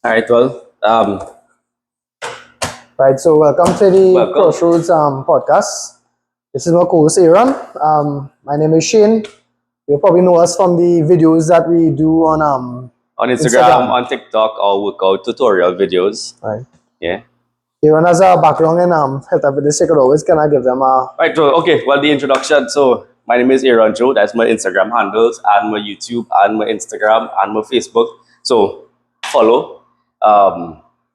All right, well, Right, so welcome to the welcome. Crossroads podcast. This is my co-host Aaron. My name is Shane. You probably know us from the videos that we do On Instagram, Instagram. on TikTok, or workout tutorial videos. Right. Yeah. Aaron has a background in health and fitness. You could always kind of give them a Right, so, okay, well, the introduction. So, my name is Aaron Joe. That's my Instagram handles, and my YouTube, and my Instagram, and my Facebook. So, follow.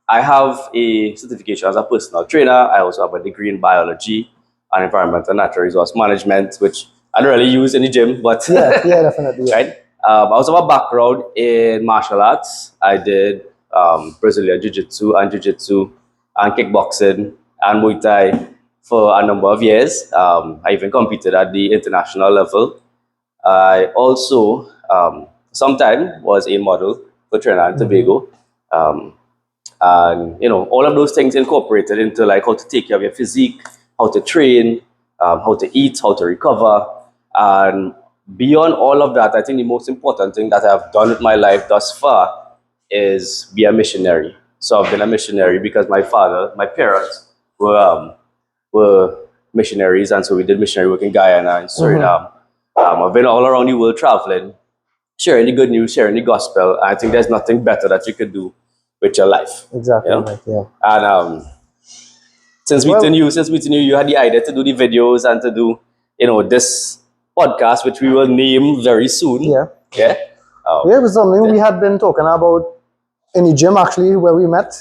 I have a certification as a personal trainer. I also have a degree in biology and environmental and natural resource management, which I don't really use in the gym, but yeah, definitely. Yeah. right. I also have a background in martial arts. I did Brazilian Jiu-Jitsu and kickboxing and Muay Thai for a number of years. I even competed at the international level. I also sometime was a model for Trinidad and Tobago. And all of those things incorporated into like how to take care of your physique, how to train, how to eat, how to recover. And beyond all of that, I think the most important thing that I've done with my life thus far is be a missionary. So I've been a missionary because my parents were missionaries, and so we did missionary work in Guyana and Suriname. I've been all around the world traveling, sharing the good news, sharing the gospel. I think there's nothing better that you could do with your life. Exactly. You know? Right, yeah. And since meeting you, you had the idea to do the videos and to do, this podcast, which we will name very soon. Yeah. Yeah. Yeah, it was something we had been talking about in the gym actually where we met.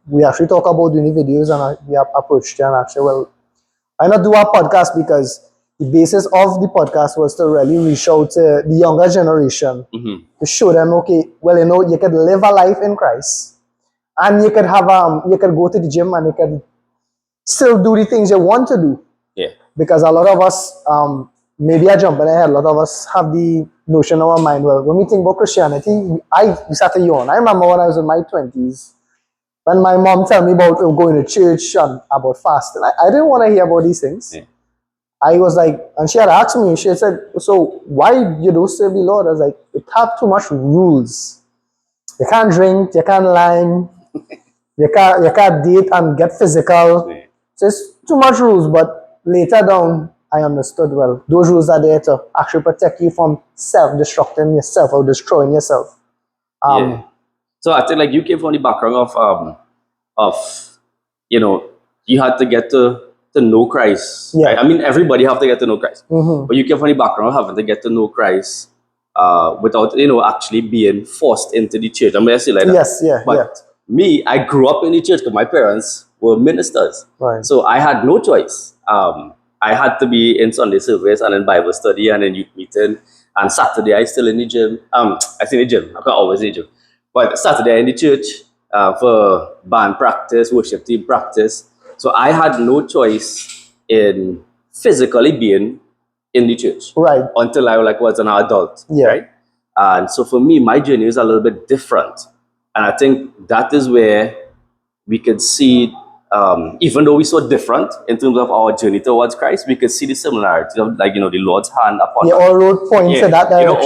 We actually talk about doing the videos and we approached you and actually, well, why not do a podcast, because the basis of the podcast was to really reach out to the younger generation to show them, okay, well, you could live a life in Christ and you could have you could go to the gym and you could still do the things you want to do. Yeah. Because a lot of us, maybe I jump ahead, a lot of us have the notion in our mind, well, when we think about Christianity, we start to yawn. I remember when I was in my 20s, when my mom told me about going to church and about fasting, I didn't want to hear about these things. Yeah. I was like, and she had asked me, she said, so why you don't serve the Lord? I was like, it have too much rules. You can't drink, you can't lie, you can't date and get physical. Yeah. So it's too much rules, but later down, I understood, well, those rules are there to actually protect you from self-destructing yourself or destroying yourself. Yeah. So I think like you came from the background of you had to get to know Christ. Yeah. Right? I mean everybody have to get to know Christ. But you came from the background of having to get to know Christ without actually being forced into the church. I mean I say like that. Yes, yeah, But yeah. me, I grew up in the church because my parents were ministers. Right. So I had no choice. I had to be in Sunday service and in Bible study and in youth meeting. And Saturday I still in the gym. I still in the gym. I'm not always in the gym. But Saturday in the church for band practice, worship team practice. So I had no choice in physically being in the church. Right. Until I was an adult. Yeah. Right. And so for me, my journey is a little bit different. And I think that is where we could see, even though we're so different in terms of our journey towards Christ, we could see the similarities of the Lord's hand upon Yeah, us. all road points to that direction.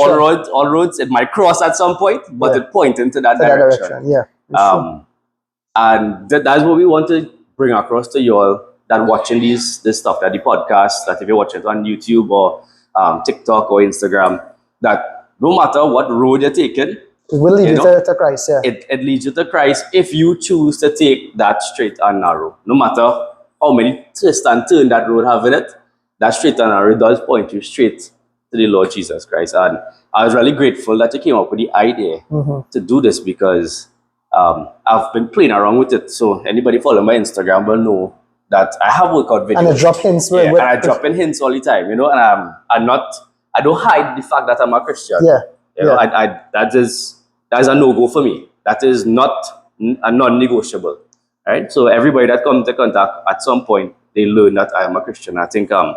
All roads, it might cross at some point, but Yeah. it points into that To that direction. direction. Yeah. It's true. And that's what we want to bring across to you all that watching this stuff, that the podcast, that if you're watching it on YouTube or TikTok or Instagram, that no matter what road you're taking, It will lead you to Christ, yeah. it leads you to Christ if you choose to take that straight and narrow. No matter how many twists and turns that road have in it, that straight and narrow does point you straight to the Lord Jesus Christ. And I was really grateful that you came up with the idea to do this because I've been playing around with it. So anybody following my Instagram will know that I have workout videos. And I drop hints with, and I drop in hints all the time, and I don't hide the fact that I'm a Christian. Yeah. That is a no-go for me. That is not a non-negotiable. Right? So everybody that comes into contact at some point, they learn that I am a Christian. I think I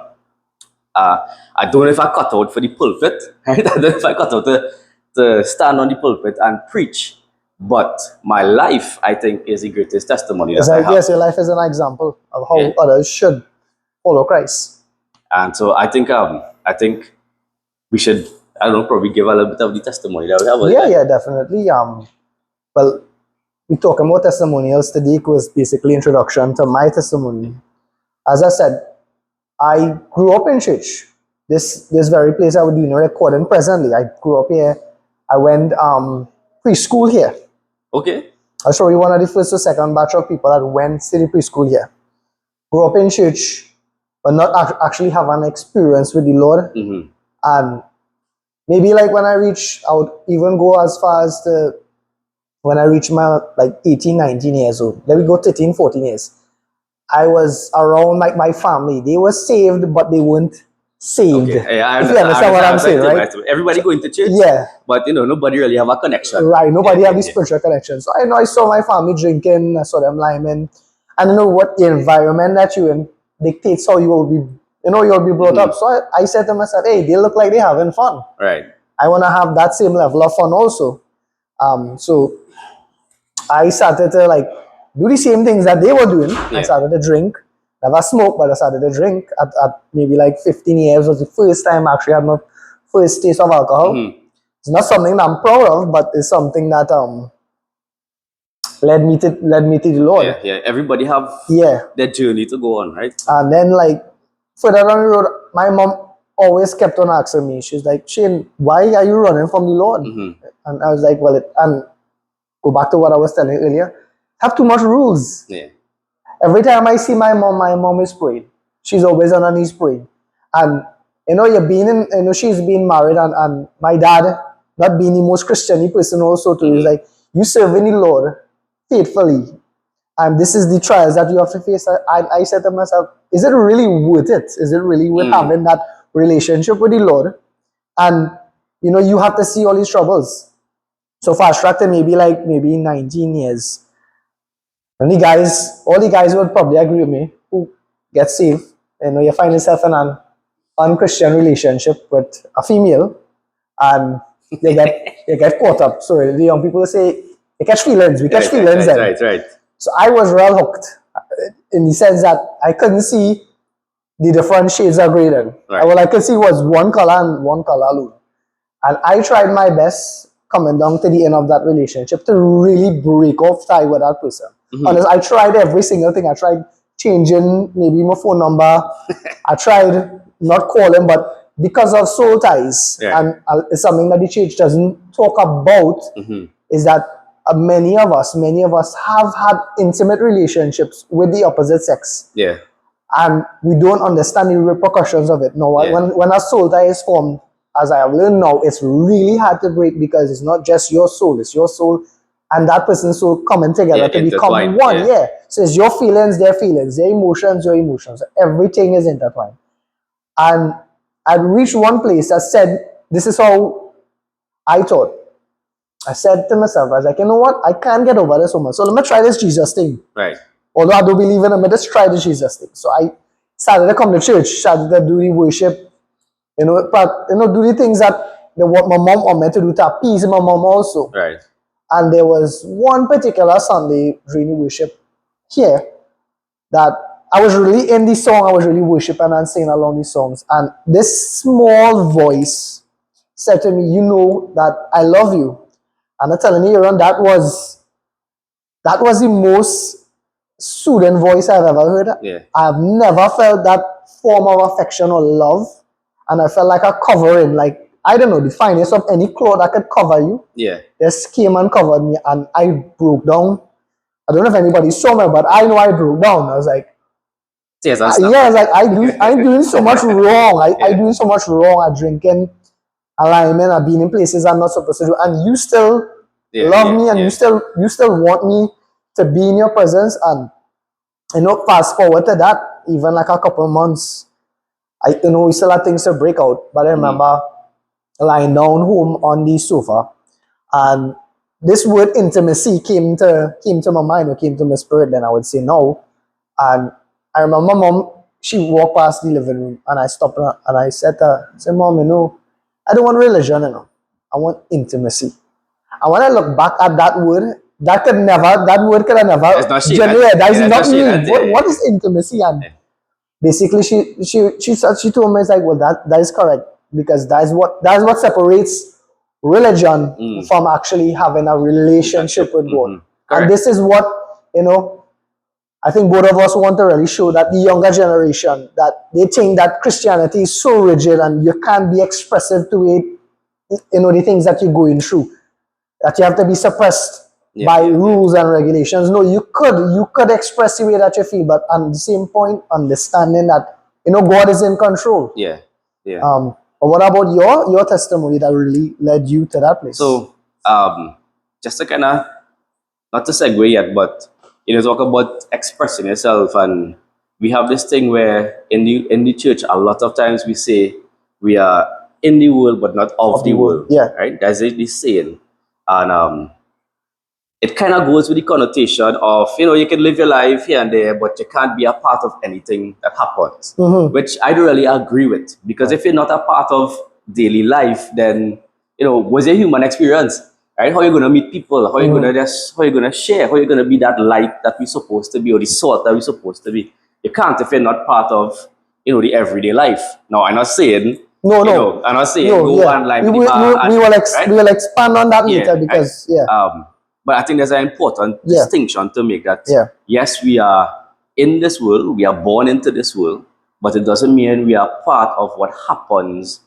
don't know if I cut out for the pulpit. Right? I don't know if I cut out to stand on the pulpit and preach. But my life, I think, is the greatest testimony that I have. Yes, your life is an example of how others should follow Christ. And so I think we should, I don't know, probably give a little bit of the testimony that we have. Yeah, definitely. Well, we talking about testimonials today was basically introduction to my testimony. As I said, I grew up in church. This very place I would do recording presently. I grew up here. I went preschool here. Okay. I was probably one of the first or second batch of people that went to the preschool here. Grew up in church, but not actually have an experience with the Lord. Mm-hmm. And maybe like when I reach, I would even go as far as to when I reach my like 18, 19 years old. Let me go 13, 14 years. I was around like my family. They were saved, but they weren't saved. Okay. Yeah, if you understand what I'm saying, right? Everybody going to church. Yeah. But nobody really have a connection. Right. Nobody have the spiritual connection. So I know I saw my family drinking, I saw them liming. And you know what the environment that you in dictates how you will be, you'll be brought up. So I said to myself, hey, they look like they're having fun. Right. I want to have that same level of fun also. So I started to like do the same things that they were doing. Yeah. I started to drink. Never smoked, but I started to drink at maybe like 15 years was the first time I actually had my first taste of alcohol. Mm-hmm. It's not something that I'm proud of, but it's something that led me to the Lord. Yeah. Everybody have their journey to go on, right? And then like further down the road, my mom always kept on asking me. She's like, Shane, why are you running from the Lord? Mm-hmm. And I was like, and go back to what I was telling you earlier. Have too much rules. Yeah. Every time I see my mom is praying. She's always on her knees praying. And she's been married and my dad, not being the most Christian person also too, is like, you serving the Lord faithfully. And this is the trials that you have to face. I said to myself, is it really worth it? Is it really worth having that relationship with the Lord? And you have to see all these troubles. So fast track to maybe 19 years. And all the guys would probably agree with me who get saved. You find yourself in an unchristian relationship with a female and they get caught up. So the young people say they catch feelings. We catch feelings then. Right. So I was real hooked in the sense that I couldn't see the different shades of grey then. Right. All I could see was one color and one color alone. And I tried my best coming down to the end of that relationship to really break off tie with that person. Mm-hmm. Honestly, I tried every single thing. I tried changing maybe my phone number. I tried not calling, but because of soul ties, and it's something that the church doesn't talk about, is that many of us have had intimate relationships with the opposite sex. Yeah. And we don't understand the repercussions of it. Now, when a soul tie is formed, as I have learned now, it's really hard to break because it's not just your soul, it's your soul and that person's soul coming together to become one. Yeah. So it's your feelings, their feelings, their emotions, your emotions. Everything is intertwined. And I'd reached one place that said, this is how I thought. I said to myself, I was like, you know what? I can't get over this woman. So let me try this Jesus thing. Right. Although I don't believe in it, let's try the Jesus thing. So I started to come to church, started to do the worship, do the things that what my mom wanted me to do to appease my mom also. Right. And there was one particular Sunday during the worship here that I was really in the song, I was really worshiping and singing along these songs. And this small voice said to me, you know that I love you. And I'm telling you, Aaron, that was the most soothing voice I've ever heard. Yeah. I've never felt that form of affection or love. And I felt like a covering, like, I don't know, the finest of any cloth that could cover you. Yeah. Just came and covered me and I broke down. I don't know if anybody saw me, but I know I broke down. I was like, I was like, I'm doing so much wrong. I doing so much wrong at drinking, alignment, at being in places I'm not supposed to do. And you still love me and you still want me to be in your presence. And fast forward to that, even like a couple of months, we still had things to break out. But I remember lying down home on the sofa, and this word intimacy came to my mind, or came to my spirit, then I would say no. And I remember mom, she walked past the living room and I stopped her and I said to her, Mom, I don't want religion, I want intimacy. And when I look back at that word, that word could have never that is not me. What is intimacy? And basically she told me, it's like, well, that is correct, because that is what separates religion from actually having a relationship with God. And Correct. this is what, I think both of us want to really show that the younger generation, that they think that Christianity is so rigid and you can't be expressive to it, the things that you're going through, that you have to be suppressed by rules and regulations. No, you could express the way that you feel, but at the same point, understanding that, God is in control. Yeah. Yeah. But what about your testimony that really led you to that place? So, just to kind of, not to segue yet, but talk about expressing yourself, and we have this thing where in the church, a lot of times we say we are in the world but not of the world. Yeah. Right? That's this saying, and it kind of goes with the connotation of you can live your life here and there, but you can't be a part of anything that happens, which I don't really agree with, because if you're not a part of daily life, then what's your human experience? Right? How are you gonna meet people? How are you gonna share? How are you gonna be that light that we're supposed to be, or the salt that we're supposed to be? You can't if you're not part of the everyday life. Now, I'm not saying I'm not saying go and live in the bar. We will expand on that later, because but I think there's an important distinction to make, that yes, we are in this world, we are born into this world, but it doesn't mean we are part of what happens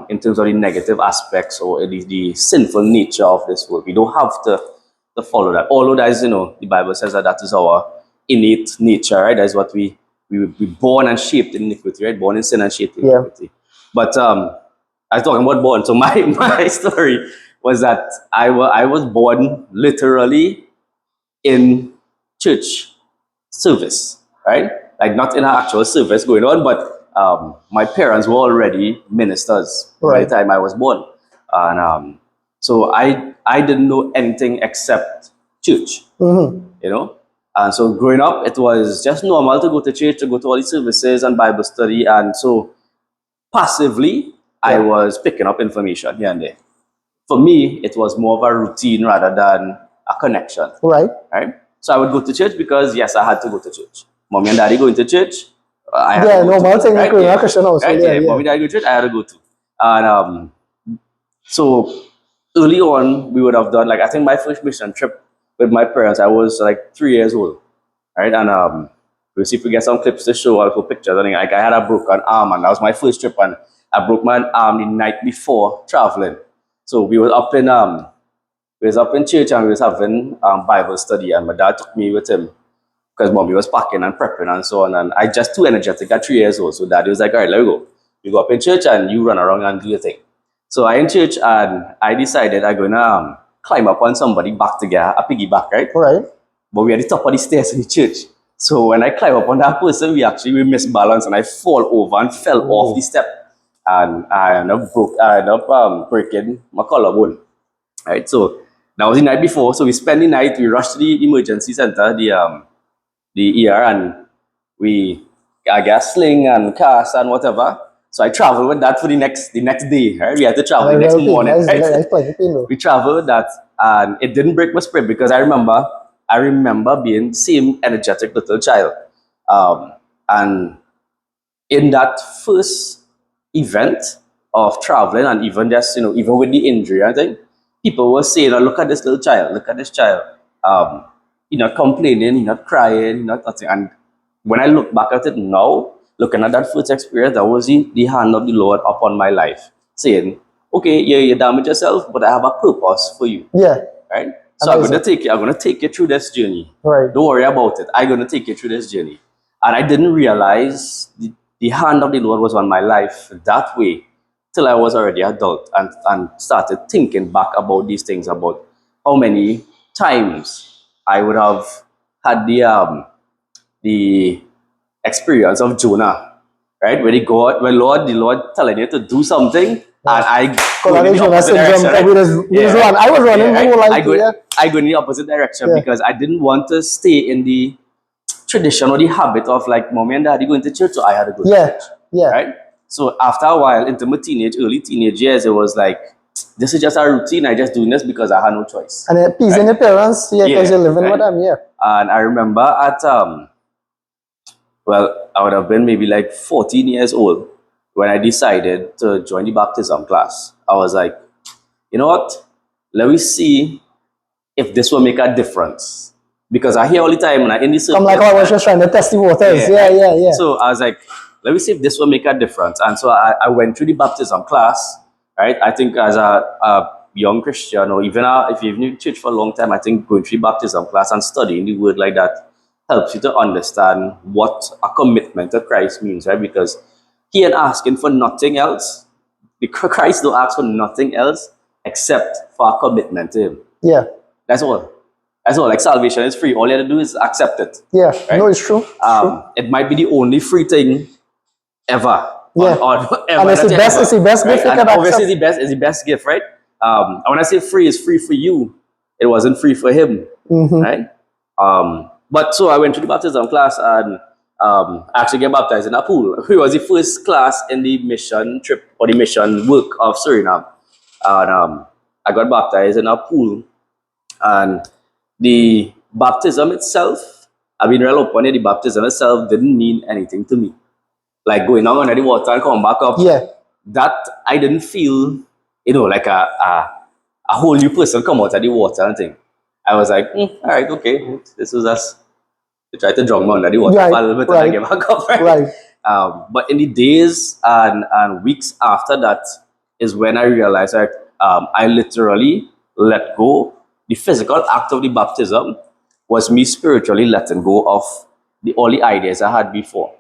in terms of the negative aspects or the sinful nature of this world. We don't have to follow that. Although that is, the Bible says that is our innate nature, right? That's what we born and shaped in iniquity, right? Born in sin and shaped in iniquity. But I was talking about born. So my story was that I was born literally in church service, right? Like not in an actual service going on, but my parents were already ministers by the time I was born, and so I didn't know anything except church, And so growing up, it was just normal to go to church, to go to all these services and Bible study, and so passively I was picking up information here and there. For me, it was more of a routine rather than a connection. Right. So I would go to church because, yes, I had to go to church. Mommy and daddy going to church. I had Yeah, to go normal to, thing right? in a Christian house. Right? Yeah, Mommy and daddy go to church, I had to go to. And so early on, we would have done, like, I think my first mission trip with my parents, I was like 3 years old. Right? And we'll see if we get some clips to show, also pictures. I think like I had a broken arm, and that was my first trip, and I broke my arm the night before traveling. So we were up in church, and we was having Bible study, and my dad took me with him because mommy was packing and prepping and so on, and I just too energetic at 3 years old. So daddy was like, all right, let me go. You go up in church and you run around and do your thing. So I in church, and I decided I'm gonna climb up on somebody back to get a piggyback, right? Right. But we are at the top of the stairs in the church. So when I climb up on that person, we misbalance, and I fall over and fell off the step. And I ended up breaking my collarbone. Right? So that was the night before. So we spent the night, we rushed to the emergency center, the ER, and I got sling and cast and whatever. So I traveled with that for the next day. Right? We had to travel the next morning. Right? We traveled with that, and it didn't break my spirit, because I remember being same energetic little child, and in that first event of traveling, and even just even with the injury, I think people were saying, oh, look at this little child, look at this child. He's not complaining, he's not crying, he's not nothing. And when I look back at it now, looking at that first experience, that was the hand of the Lord upon my life, saying, okay, you damage yourself, but I have a purpose for you. Yeah. Right? So I'm gonna take you through this journey. Right. Don't worry about it. I'm gonna take you through this journey. And I didn't realize the hand of the Lord was on my life that way till I was already adult, and started thinking back about these things, about how many times I would have had the experience of Jonah, right? Where the Lord telling you to do something, and I go in the opposite direction. Right? I was running. I go in the opposite direction because I didn't want to stay in the tradition or the habit of like mommy and daddy going to church, so I had to go to church. Yeah. Right? So after a while, into my early teenage years, it was like, this is just a routine. I just doing this because I had no choice. And appeasing the parents, because you're living with them, And I remember at I would have been maybe like 14 years old when I decided to join the baptism class. I was like, you know what? Let me see if this will make a difference. Because I hear all the time when I in this Come like I was just trying to test the waters. Yeah. So I was like, let me see if this will make a difference. And so I went through the baptism class, right? I think as a young Christian, or even if you've been in church for a long time, I think going through baptism class and studying the word like that helps you to understand what a commitment to Christ means, right? Because he ain't asking for nothing else. Because Christ don't ask for nothing else except for a commitment to him. Yeah. That's all. That's all. Like salvation is free. All you have to do is accept it. Yeah. Right? No, it's true. It's true. It might be the only free thing ever. Yeah. Ever. And it's the best. It's the best right? gift you And can obviously, accept. it's the best gift, right? And when I say free, it's free for you. It wasn't free for him, right? But so I went to the baptism class and actually get baptized in a pool. It was the first class in the mission trip or the mission work of Suriname, and I got baptized in a pool. And the baptism itself, I've been real open, the baptism itself didn't mean anything to me. Like going down under the water and coming back up, Yeah. that I didn't feel, like a whole new person come out of the water and thing. I was like, all right, okay, this was us. They tried to drown me under the water for a little bit and I get back up, right? But in the days and weeks after that is when I realized that I literally let go. The physical act of the baptism was me spiritually letting go of all the ideas I had before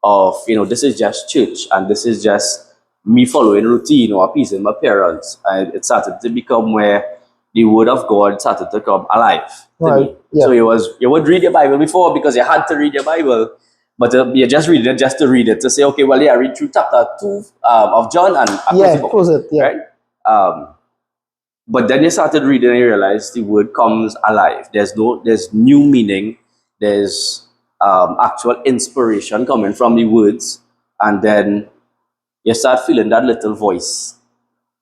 of, this is just church and this is just me following routine or appeasing my parents. And it started to become where the word of God started to come alive to me. Yeah. So you would read your Bible before because you had to read your Bible, but you just read it just to read it, to say, okay, well, yeah, I read through chapter 2 of John and I close it, right? But then you started reading and you realize the word comes alive. There's new meaning. There's actual inspiration coming from the words, and then you start feeling that little voice,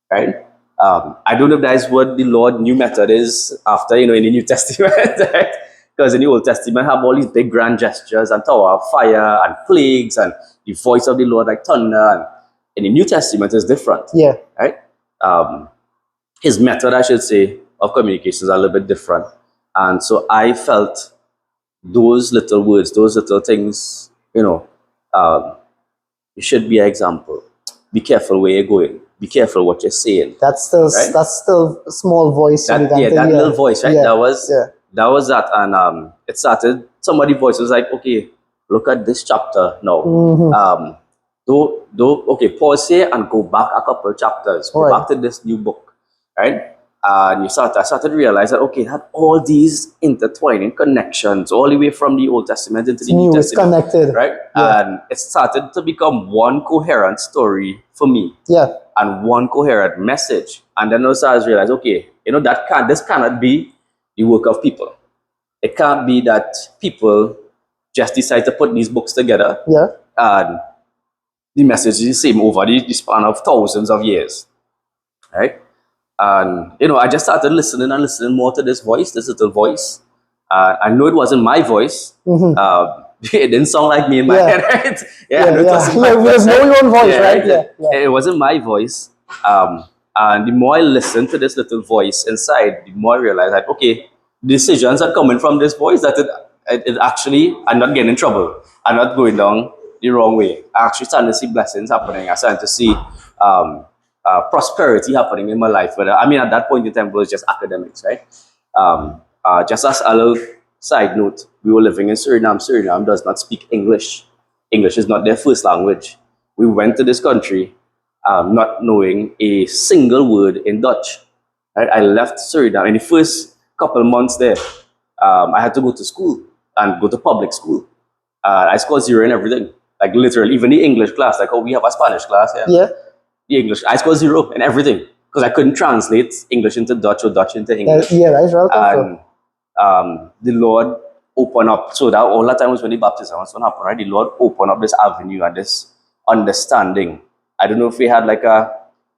right? I don't know if that is what the Lord new method is after, in the New Testament, right? Because in the Old Testament have all these big grand gestures and tower of fire and plagues and the voice of the Lord like thunder. And in the New Testament is different, Yeah. right? His method, I should say, of communication is a little bit different. And so I felt those little words, those little things, you should be an example. Be careful where you're going. Be careful what you're saying. That's still a small voice. That little voice, right? That was that, and it started. Somebody's voice was like, okay, look at this chapter now. Okay, pause here and go back a couple of chapters. Go back to this new book, right? And I started to realize that, okay, it had all these intertwining connections all the way from the Old Testament into the New Testament. It's connected. Right? Yeah. And it started to become one coherent story for me. Yeah. And one coherent message. And then also I realized, okay, this cannot be the work of people. It can't be that people just decide to put these books together. Yeah. And the message is the same over the span of thousands of years. Right? And, I just started listening more to this little voice. I know it wasn't my voice. It didn't sound like me in my head, right? It was no your own voice, right? It wasn't my voice. And the more I listened to this little voice inside, the more I realized that, okay, decisions are coming from this voice, that it actually, I'm not getting in trouble. I'm not going down the wrong way. I actually started to see blessings happening. I started to see prosperity happening in my life. But at that point in time, it was just academics, right? Just as a little side note, we were living in Suriname. Suriname does not speak English. English is not their first language. We went to this country not knowing a single word in Dutch. Right? I left Suriname. In the first couple of months there, I had to go to school and go to public school. I scored 0 in everything. Like literally, even the English class, like, we have a Spanish class here. Yeah. The English, I scored 0 in everything because I couldn't translate English into Dutch or Dutch into English. That's right. And the Lord opened up. So that all that time was when the baptism was going to happen, right? The Lord opened up this avenue and this understanding. I don't know if we had like a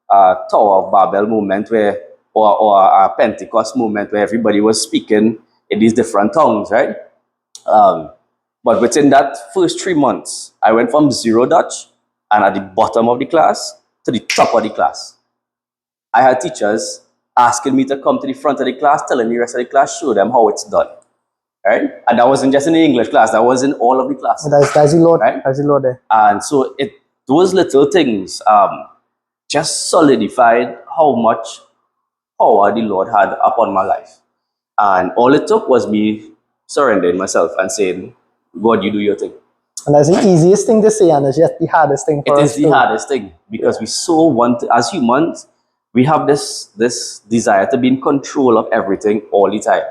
Tower of Babel moment or a Pentecost moment where everybody was speaking in these different tongues, right? But within that first 3 months, I went from 0 Dutch and at the bottom of the class to the top of the class. I had teachers asking me to come to the front of the class, telling the rest of the class, show them how it's done. Right? And that wasn't just in the English class, that was in all of the classes. That's the Lord. Right? That's the Lord there. And so those little things just solidified how much power the Lord had upon my life. And all it took was me surrendering myself and saying, God, you do your thing. And that's the easiest thing to say, and it's just the hardest thing for It us is the hardest thing because we so want to, as humans, we have this desire to be in control of everything all the time.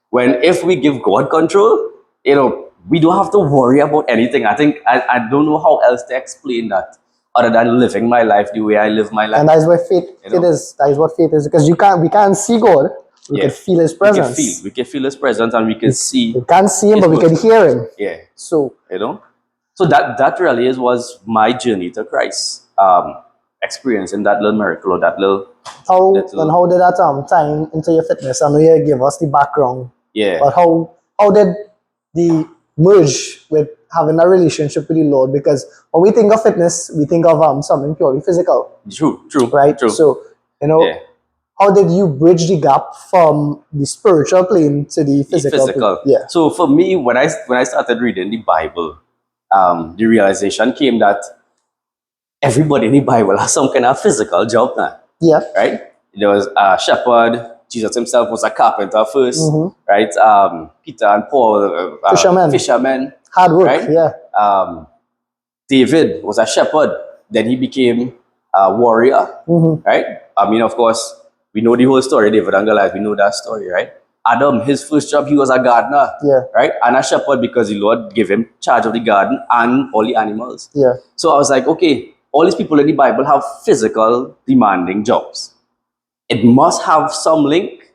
When if we give God control, we don't have to worry about anything. I don't know how else to explain that other than living my life the way I live my life. And that's what faith is. That is what faith is, because we can't see God. We can feel His presence. We can feel His presence, and we can see. We can't see Him, but we can hear Him. Yeah. So So that really was my journey to Christ. Experiencing that little miracle or that little. How did that time into your fitness? I know you gave us the background. Yeah. But how did the merge with having a relationship with the Lord? Because when we think of fitness, we think of something purely physical. True. Right? True. So, how did you bridge the gap from the spiritual plane to the physical plane? Yeah. So for me, when I started reading the Bible, the realization came that everybody in the Bible has some kind of physical job now. Yeah. Right? There was a shepherd. Jesus himself was a carpenter first. Right? Peter and Paul, fishermen. Hard work. Right? Yeah. David was a shepherd. Then he became a warrior. Right? I mean, of course, we know the whole story, David and Goliath. We know that story, right? Adam, his first job, he was a gardener. Yeah. Right? And a shepherd because the Lord gave him charge of the garden and all the animals. Yeah. So I was like, okay, all these people in the Bible have physical, demanding jobs. It must have some link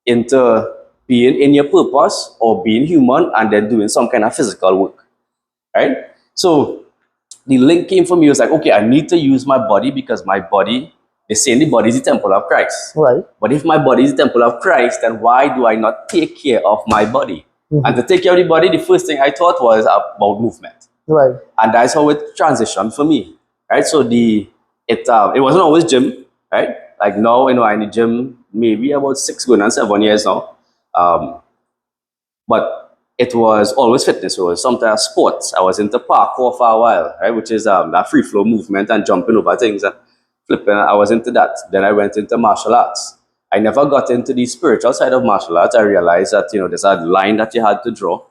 into being in your purpose or being human and then doing some kind of physical work. Right? So the link came for me. It was like, okay, I need to use my body because my body, they say the body is the temple of Christ. Right. But if my body is the temple of Christ, then why do I not take care of my body? And to take care of the body, the first thing I thought was about movement. Right. And that's how it transitioned for me. Right. So it wasn't always gym, right? Like now, I'm in the gym maybe about going on 7 years now. But it was always fitness. It was sometimes sports. I was into parkour for a while, right? Which is that free flow movement and jumping over things and flipping. I was into that. Then I went into martial arts. I never got into the spiritual side of martial arts. I realized that, there's a line that you had to draw.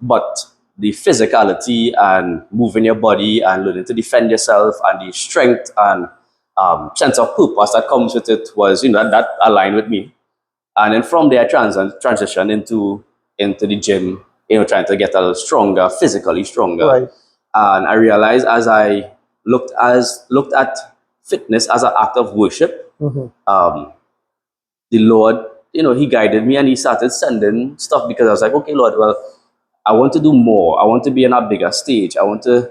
But the physicality and moving your body and learning to defend yourself and the strength and sense of purpose that comes with it was, that aligned with me. And then from there, I transitioned into the gym, trying to get a little stronger, physically stronger. Right. And I realized as I looked at fitness as an act of worship, the Lord, He guided me and He started sending stuff because I was like, okay, Lord, well, I want to do more. I want to be on a bigger stage. I want to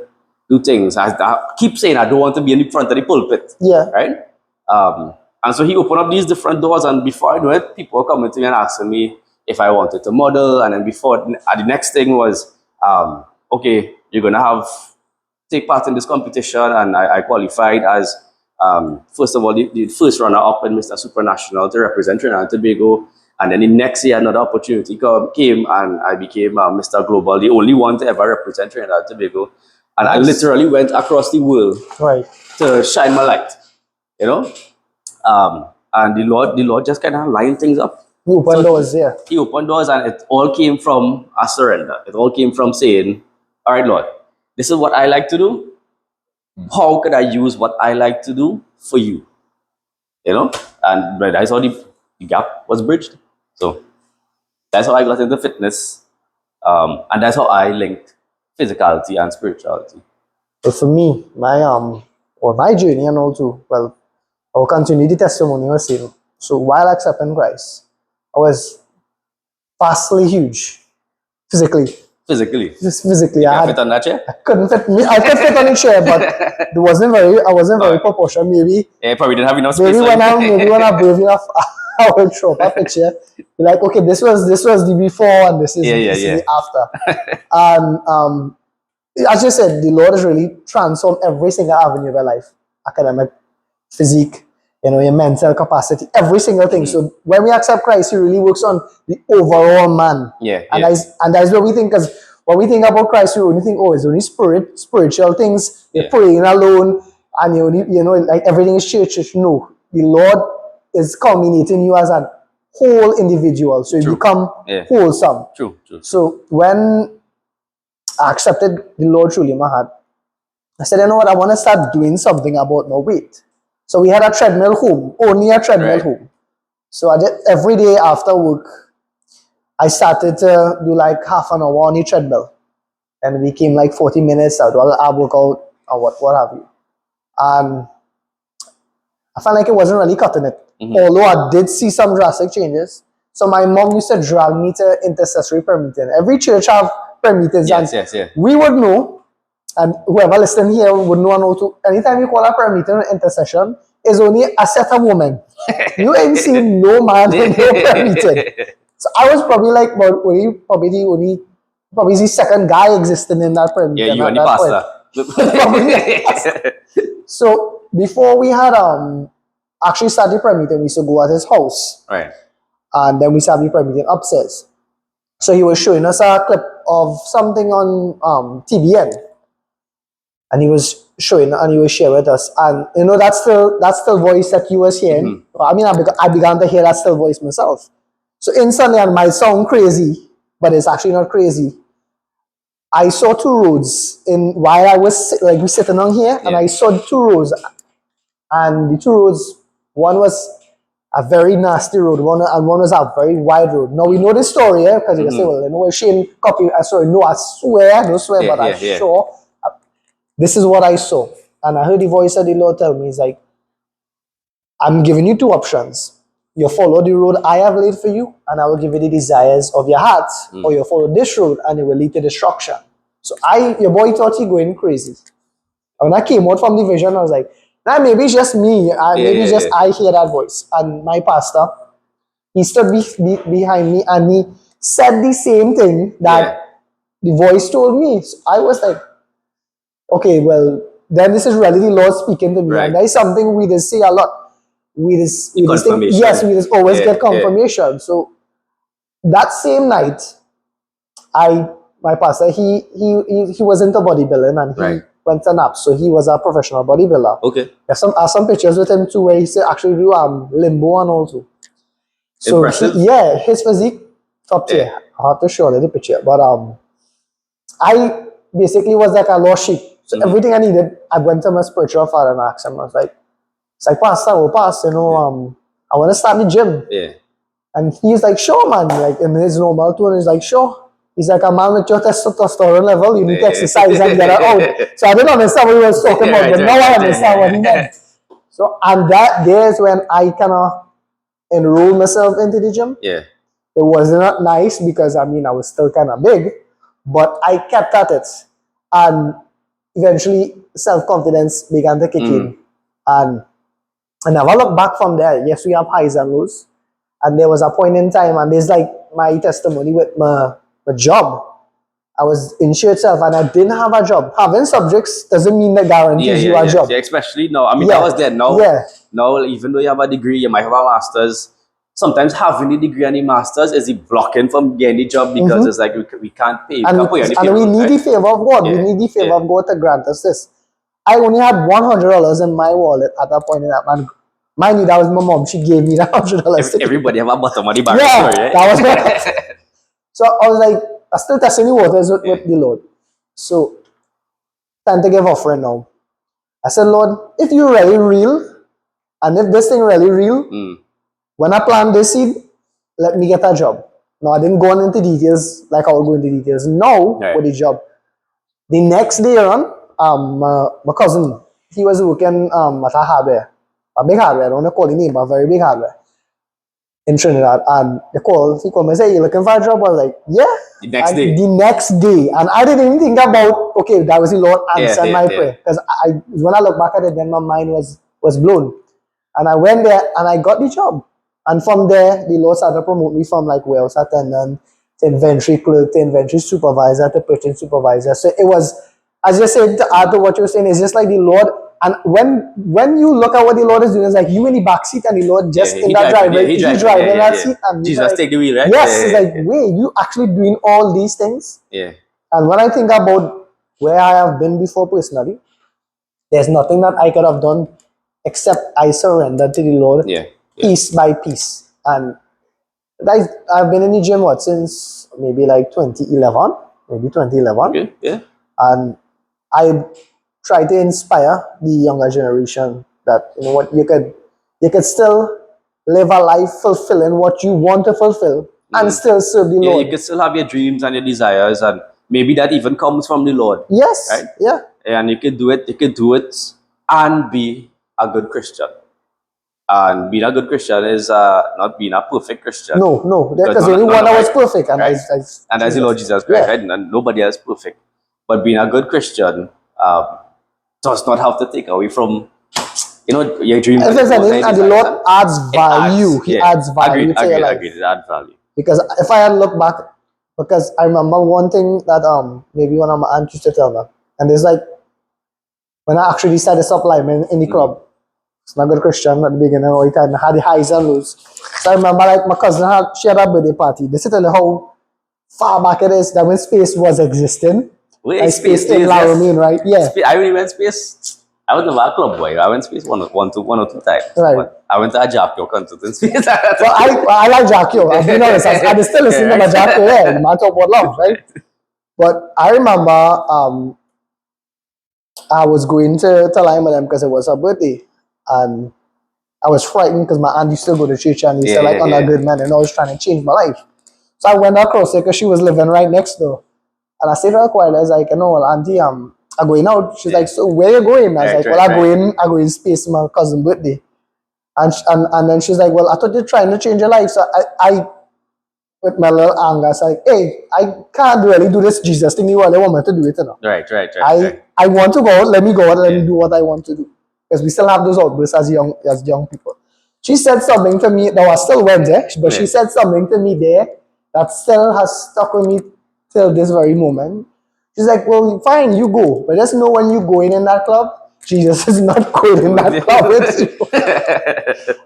do things. I keep saying I don't want to be in the front of the pulpit. Yeah. Right? And so He opened up these different doors, and before I knew it, people were coming to me and asking me if I wanted to model. And then the next thing was, okay, you're going to take part in this competition. And I qualified as, first of all, the first runner-up in Mr. Supranational to represent Trinidad and Tobago. And then the next year, another opportunity came, and I became Mr. Global, the only one to ever represent Trinidad and Tobago. And I literally went across the world to shine my light, and the Lord just kind of lined things up. He opened doors, yeah. He opened doors, and it all came from a surrender. It all came from saying, all right, Lord, this is what I like to do. How could I use what I like to do for you? And that's how the gap was bridged. So that's how I got into fitness. And that's how I linked physicality and spirituality. But for me, my journey and also, well, I will continue the testimony I was saying. So while accepting Christ, I was vastly huge physically. Just physically. I fit on that chair? I couldn't fit me. I could fit on the chair, but I wasn't very proportional. Maybe. Yeah, probably didn't have enough space. Maybe when I'm brave enough, I will throw up a picture. Be like, okay, this was the before and this is the after. And as you said, the Lord has really transformed every single avenue of my life. Academic, physique, your mental capacity, every single thing. So when we accept Christ, He really works on the overall man. Yeah, And yeah. that's what we think, because when we think about Christ, we only think, oh, it's only spiritual things. You're Yeah. praying alone, and you only, like everything is church. No, the Lord is culminating you as a whole individual. So you True. become Yeah. wholesome. True, true. So when I accepted the Lord truly in my heart, I said, you know what, I want to start doing something about my weight. So we had a treadmill home, only a treadmill Right. home. So I did every day after work, I started to do like half an hour on the treadmill. And we came like 40 minutes, I would do a workout or what have you. And I felt like it wasn't really cutting it. Although I did see some drastic changes. So my mom used to drag me to intercessory prayer meeting. Every church have prayer meetings. Yes, and yes, yeah. we would know, and whoever listening here would know and know too. Anytime you call a prayer meeting or intercession, is only a set of women. You ain't seen no man in no prayer meeting. So I was probably like probably the second guy existing in that prayer meeting. Yeah, you at and the that point. pastor. So before we had actually started prayer meeting, we used to go at his house, Right. and then we started prayer meeting upstairs. So he was showing us a clip of something on TBN, and he was showing and he was sharing with us, and that's still voice that you was hearing. I mean, I began to hear that still voice myself. So instantly, and it might sound crazy, but it's actually not crazy. I saw two roads in while I was we sitting on here, and I saw two roads, and the two roads, one was a very nasty road, and one was a very wide road. Now we know this story, because you can say, well, Shane copy. Sorry, no, I swear, no swear, but I'm sure this is what I saw. And I heard the voice of the Lord tell me, He's like, I'm giving you two options. You follow the road I have laid for you, and I will give you the desires of your heart, or you follow this road, and it will lead to destruction. So your boy thought he going crazy. And when I came out from the vision, I was like, nah, maybe it's just me. I hear that voice. And my pastor, he stood behind me, and he said the same thing that the voice told me. So I was like, okay, well, then this is really the Lord speaking to me. Right. And that is something we just say a lot. We just Confirmation. yes, we just always get confirmation. So that same night, my pastor, he was into bodybuilding, and he went to nap. So he was a professional bodybuilder. Okay. There's some pictures with him too, where he said actually do limbo and all too. So impressive. His physique top tier. I have to show you the picture, but I basically was like a lost sheep. So everything I needed, I went to my spiritual father and asked him. I was like, it's like, Pastor, I want to start the gym. Yeah. And he's like, sure, man. Like in his normal tone, he's like, sure. He's like, a man with your testosterone level, you need to exercise and get it out. So I didn't understand what he was talking about, but now I understand what he meant. So, and there is when I kind of enrolled myself into the gym. Yeah. It wasn't nice because, I was still kind of big, but I kept at it. And eventually, self-confidence began to kick in. And I never looked back from there. Yes, we have highs and lows. And there was a point in time, and there's like my testimony with my job. I was insured self, and I didn't have a job. Having subjects doesn't mean that guarantees you a job. Yeah, especially now. That was there now. Yeah. Now, even though you have a degree, you might have a master's. Sometimes having the degree and the master's is the blocking from getting the job because it's like we can't pay. And we need the favor of God. Yeah. We need the favor of God to grant us this. I only had $100 in my wallet at that point in time. And mind you, that was my mom. She gave me that $100. Everybody have a bottom of the barrel Yeah, story, right? that was right. So I was like, I still testing the waters with the Lord. So, time to give offering now. I said, Lord, if you're really real, and if this thing really real, when I plant this seed, let me get a job. Now, I didn't go into details like I will go into details now with the job. The next day on, my cousin, he was working at a hardware, a big hardware. I don't want to call the name, but a very big hardware in Trinidad. And he called me and said, you looking for a job? I was like, yeah. The next day. And I didn't even think about, okay, that was the Lord answering my prayer. Because when I look back at it, then my mind was blown. And I went there and I got the job. And from there, the Lord started to promote me from like warehouse attendant to inventory clerk to inventory supervisor to purchasing supervisor. So it was, as you said, to add to what you were saying, it's just like the Lord And when you look at what the Lord is doing, it's like you in the back seat and the Lord just in he that driving, driver, he he's driving, driving that seat, and he's Jesus like, take the wheel, right? yes, it's like, wait, you actually doing all these things? Yeah. And when I think about where I have been before personally, there's nothing that I could have done except I surrendered to the Lord Yeah. piece by piece. And I've been in the gym since maybe like 2011, maybe 2011, Okay. Yeah. and I try to inspire the younger generation that you know what you could still live a life fulfilling what you want to fulfill and still serve the Yeah, Lord. you can still have your dreams and your desires, and maybe that even comes from the Lord, Yes, right? yeah. And you can do it. You can do it and be a good Christian. And being a good Christian is not being a perfect Christian. No, Because there's only one that was perfect, and right? And that's the Lord Jesus Christ, Yeah. right? And nobody else perfect. But being a good Christian does not have to take away from your dreams If and there's your goals anything, and and the desires. Lord adds value, He Yeah. adds value to your life. Agreed. It adds value. Because if I had looked back, because I remember one thing that maybe one of my aunts used to tell me, and it's like when I actually started supplying in the club. It's not good Christian at the beginning, or it had the highs and lows. So I remember like my cousin she had a birthday party. This is tell you how far back it is that when space was existing. Wait, Like space in Laramie, right? Yeah. I really went space. I was never a club boy. I went space one or two times. Right. But I went to a Jackio concert in space. Well, I like Jackio. I've been honest. I still listen to my Jackio. Yeah, you might talk about love, right? But I remember I was going to Lime with them because it was her birthday, and I was frightened because my aunt used to go to church and used to like undergird men, and I was trying to change my life. So I went across there because she was living right next door. And I said to her quietly, I was like, well, auntie, I'm going out. She's like, so where you going? I was like, well, I go in space for my cousin's birthday. And then she's like, well, I thought you're trying to change your life. So I with my little anger, I was like, hey, I can't really do this Jesus thing. You really want me to do it, you know? Right. I want to go out, let me go out, let me do what I want to do. Because we still have those outbursts as young people. She said something to me that was still went there, but she said something to me there that still has stuck with me till this very moment. She's like, well, fine, you go. But just know when you go in that club, Jesus is not going in that club with you.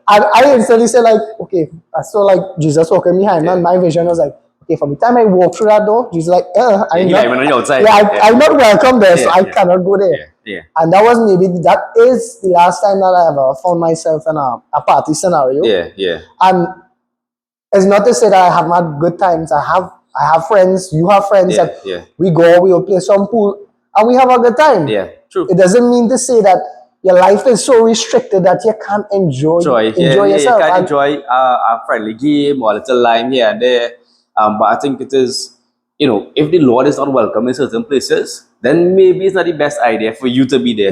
And I instantly said, like, okay, I saw like Jesus walking behind me, and my vision was like, okay, from the time I walk through that door, Jesus like, I'm not, on the outside. I'm not welcome there, so I cannot go there. Yeah. And that is the last time that I ever found myself in a party scenario. Yeah. And it's not to say that I have not good times. I have friends, you have friends that we go, we will play some pool, and we have a good time. Yeah, true. It doesn't mean to say that your life is so restricted that you can't enjoy yourself. You can enjoy a friendly game or a little lime here and there. But I think it is, if the Lord is not welcome in certain places, then maybe it's not the best idea for you to be there.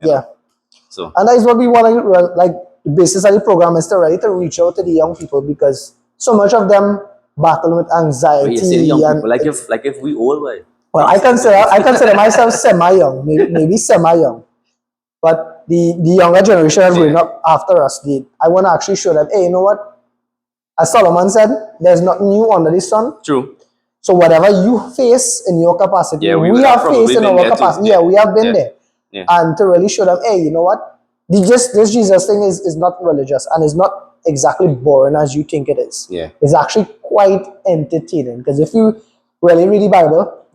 Yeah. So, and that is what we want to, like, the basis of the program is to reach out to the young people, because so much of them battle with anxiety. you say the young people, like if we all were. Well, I consider myself semi-young, maybe semi-young. But the younger generation are growing up after us. I want to actually show them, hey, you know what? As Solomon said, there's nothing new under the sun. True. So whatever you face in your capacity, we have faced in our capacity. Yeah, we have been there. Yeah. And to really show them, hey, you know what? This Jesus thing is not religious, and is not exactly boring as you think it is. Yeah. It's actually quite entertaining, because if you really read the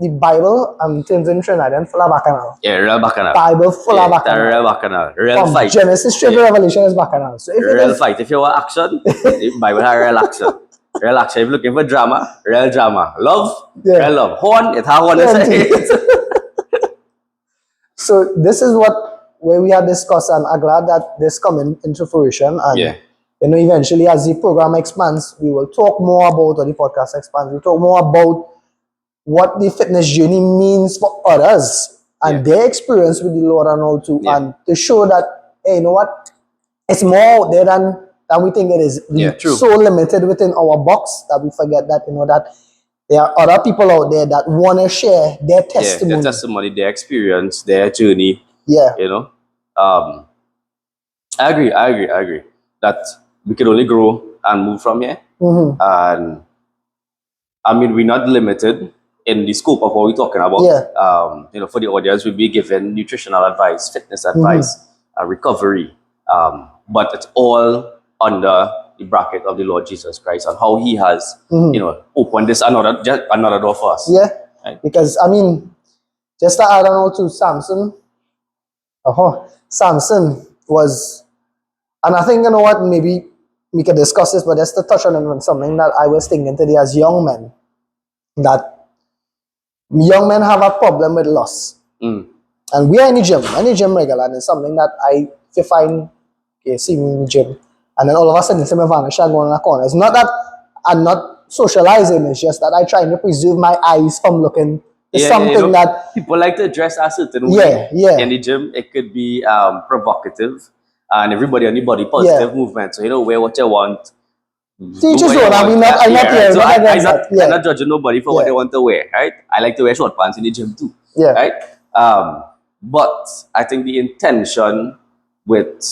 Bible turns in Trinidad full of bacchanal. Yeah, real bacchanal. Bible full of bacchanal. Real bacchanal. Real From fight. Genesis straight to Revelation is bacchanal. So if real fight. If you want action, the Bible has real action. Real action. If you're looking for drama, real drama. Love, real love. Horn, it has horn. So this is where we have discussed, and I'm glad that this coming into fruition. And eventually, as the program expands, we will talk more about, or the podcast expands, we'll talk more about what the fitness journey means for others and their experience with the Lord and all too, and to show that, hey, you know what, it's more out there than we think it is. We're so limited within our box that we forget that, that there are other people out there that want to share their testimony. Their testimony, their experience, their journey. Yeah. I agree. That we can only grow and move from here. Mm-hmm. And I mean, we're not limited in the scope of what we're talking about. Yeah. You know, for the audience, we'll be given nutritional advice, fitness advice, recovery, but it's all under the bracket of the Lord Jesus Christ and how He has, you know, opened this another door for us. Yeah. Right? Because I mean, just to add on to Samson. Samson was, and I think, you know what, maybe we could discuss this, but just to touch on something that I was thinking today as young men, that young men have a problem with lust. And we are in the gym regular, and it's something that if you find, okay, see me in the gym, and then all of a sudden, see me vanish and go in a corner. It's not that I'm not socializing, it's just that I try to preserve my eyes from looking to something, you know, that people like to dress a certain way in the gym. It could be provocative, and everybody on the body positive movement. So, you know, wear what you want. Teach us what I'm not here. So I'm not judging nobody for what they want to wear, right? I like to wear short pants in the gym too, right? But I think the intention with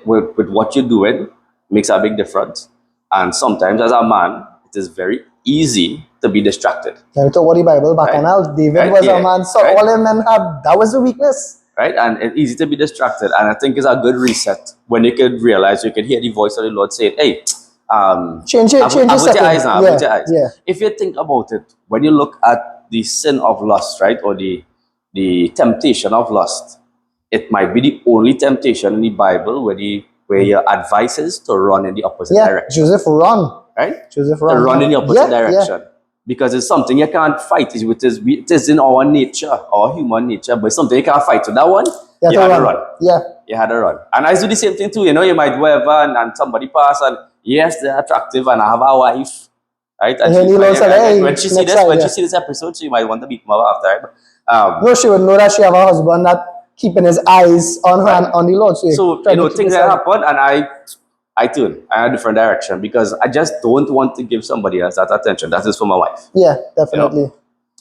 what you're doing makes a big difference. And sometimes as a man, it is very easy to be distracted. Now, to what the Bible back and out, David was a man, so all the men have, that was the weakness. Right? And it's easy to be distracted. And I think it's a good reset when you could realize, you can hear the voice of the Lord saying, hey, change your eyes now, your eyes. If you think about it, when you look at the sin of lust, right, or the temptation of lust, it might be the only temptation in the Bible where your advice is to run in the opposite direction. Joseph run. Right? Joseph run. To run in the opposite direction. Because it's something you can't fight. It is in our nature, our human nature, but it's something you can't fight. So that one, you had to run. You had to run. And I do the same thing too. You know, you might go ever and somebody pass and yes, they're attractive and I have a wife. Right? And when she see this episode, she might want to beat mother after. Right? No, she would know that she have a husband that keeping his eyes on her and on the Lord. So you know, things that happen, and I turn in a different direction because I just don't want to give somebody else that attention. That is for my wife. Yeah, definitely. You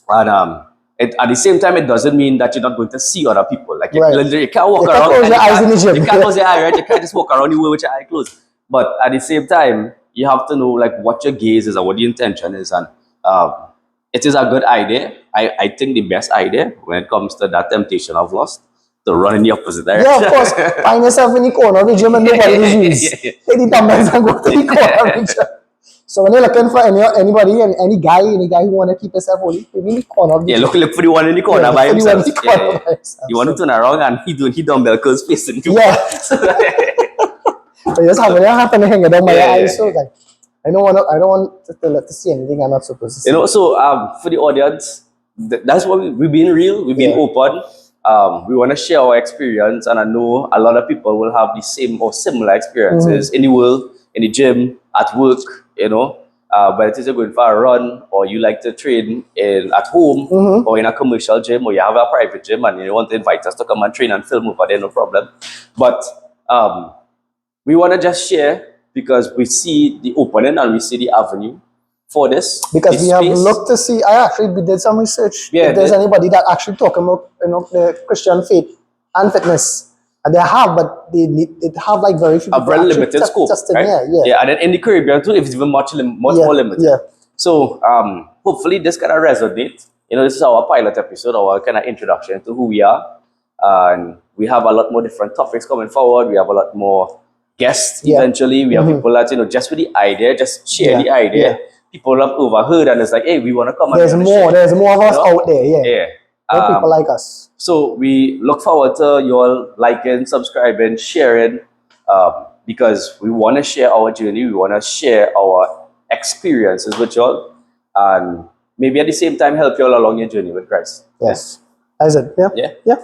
know? And at the same time, it doesn't mean that you're not going to see other people. Like you can't walk around. Close your eyes in the gym. You can't close your eye, right? You can't just walk around the world with your eye closed. But at the same time, you have to know like what your gaze is and what the intention is, and it is a good idea. I think the best idea when it comes to that temptation of lust, to run in the opposite direction. Yeah, of course. Find yourself in the corner of the gym and nobody is used. Take the dumbbells and go to the corner of the gym. So when you're looking for anybody, any guy who want to keep himself holy, maybe in the corner of the gym. Look for the one in the corner by himself. You want to turn around and he dumbbell curls facing you. Yeah. But just happen to hang it down my eyes. So like, I don't want to see anything I'm not supposed to see. You know, so for the audience, that's what we've been real, we've been open. We want to share our experience, and I know a lot of people will have the same or similar experiences in the world, in the gym, at work, you know. But it is going for a run, or you like to train at home, or in a commercial gym, or you have a private gym and you want to invite us to come and train and film over there, no problem. But we want to just share because we see the opening and we see the avenue for this. Because we have looked to see, I actually did some research. If there's anybody that actually talking about, you know, the Christian faith and fitness, and they have, but they have like very few. A very limited scope, right? And then in the Caribbean too, it's even much more limited. So hopefully this kind of resonate. You know, this is our pilot episode, our kind of introduction to who we are, and we have a lot more different topics coming forward. We have a lot more guests eventually. We have people that, you know, just with the idea, just share the idea. People have overheard and it's like, hey, we want to come. There's more of us out there, more people like us. So we look forward to you all liking, subscribing, sharing, because we want to share our journey. We want to share our experiences with y'all, and maybe at the same time help you all along your journey with Christ. Yes. Is it? Yeah.